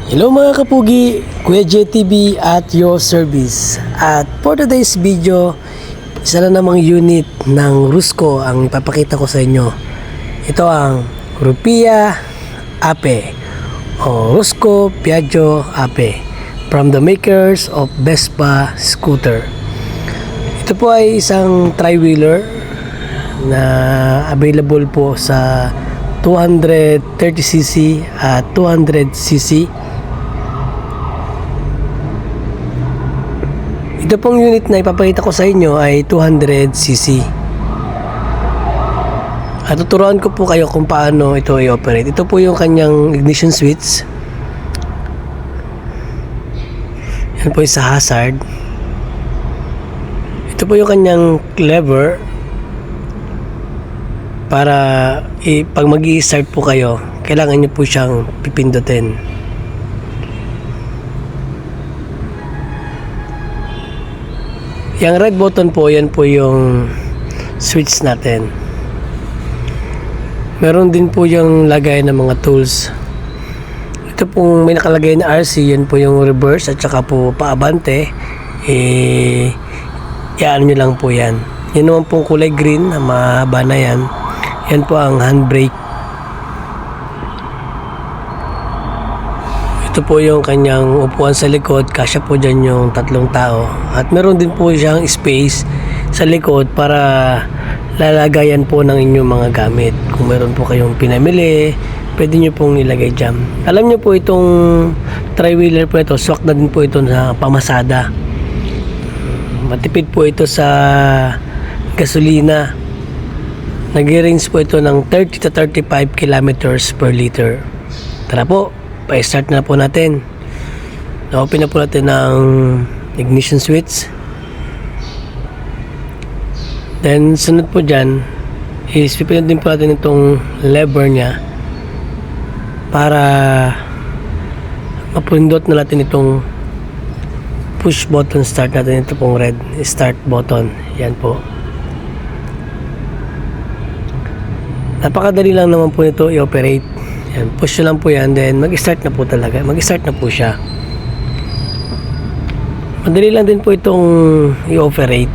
Hello mga kapugi, Kuya JTV at your service. At for today's video, isa na namang unit ng Rusco ang ipapakita ko sa inyo. Ito ang Rupia Ape o Rusco Piaggio Ape from the makers of Vespa scooter. Ito po ay isang tri-wheeler na available po sa 230cc at 200cc. Ito pong unit na ipapakita ko sa inyo ay 200cc. At tuturuan ko po kayo kung paano ito i-operate. Ito po yung kanyang ignition switch. Yan po yung sa hazard. Ito po yung kanyang lever para pag mag-i-start po kayo, kailangan nyo po siyang pipindutin. Yung red button po, yan po yung switch natin. Meron din po yung lagay ng mga tools. Ito pong may nakalagay na RC, yan po yung reverse at saka po paabante. Iaan nyo lang po yan. Yan naman pong kulay green na mahaba na yan. Yan po ang handbrake. Ito po yung kanyang upuan sa likod, kasya po dyan yung tatlong tao. At meron din po siyang space sa likod para lalagayan po ng inyong mga gamit. Kung meron po kayong pinamili, pwede nyo pong ilagay dyan. Alam nyo po itong tri-wheeler po ito, swak na din po ito sa pamasada. Matipid po ito sa gasolina. Nag-range po ito ng 30 to 35 kilometers per liter. Tara po, pa-start na po natin. Na-open na po natin ng ignition switch. Then, sunod po dyan is pipindutin po natin itong lever nya para mapundot na natin itong push button start natin. Ito pong red start button. Yan po. Napakadali lang naman po nito i-operate. Yan, push lang po yan, then mag-start na po talaga. Mag-start na po siya. Madali lang din po itong i-operate.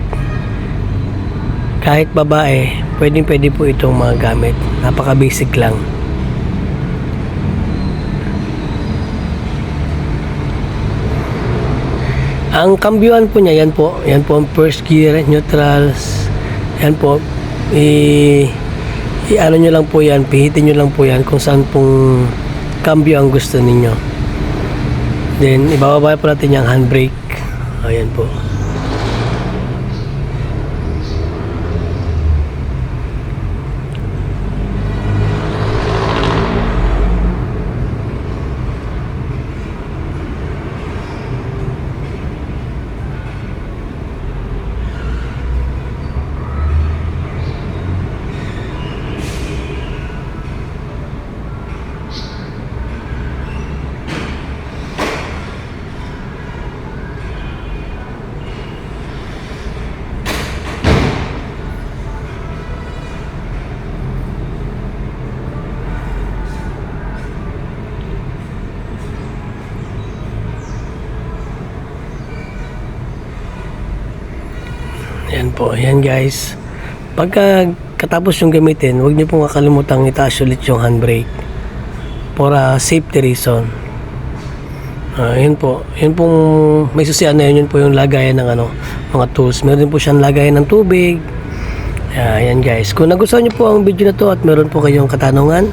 Kahit babae, pwede po itong mga gamit. Napaka-basic lang. Ang kambyuhan po niya, yan po. Yan po ang first gear, neutrals. Yan po. I-ano nyo lang po yan, pihitin nyo lang po yan kung saan pong cambio ang gusto ninyo. Then, ibababa po natin yung handbrake. Ayan po. Yan po, yan guys. Pagka katapos yung gamitin, huwag niyo pong kakalimutang itaas ulit yung handbrake for a safety reason. Yun po, yun pong may susian na yun po yung lagayan ng mga tools. Meron din po siyang lagayan ng tubig. Yan guys. Kung nagustuhan niyo po ang video na to at meron po kayong katanungan,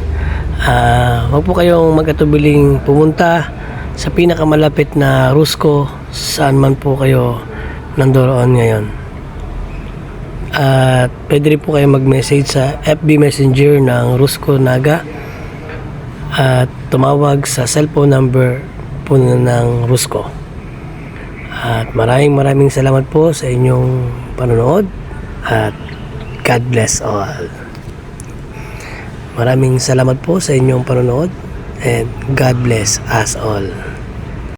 huwag po kayong mag-atubiling pumunta sa pinakamalapit na Rusco saan man po kayo nandoroon ngayon. At pwede rin po kayo mag-message sa FB Messenger ng Rusco Naga at tumawag sa cellphone number po ng Rusco. At maraming salamat po sa inyong panonood at God bless all. Maraming salamat po sa inyong panonood and God bless us all.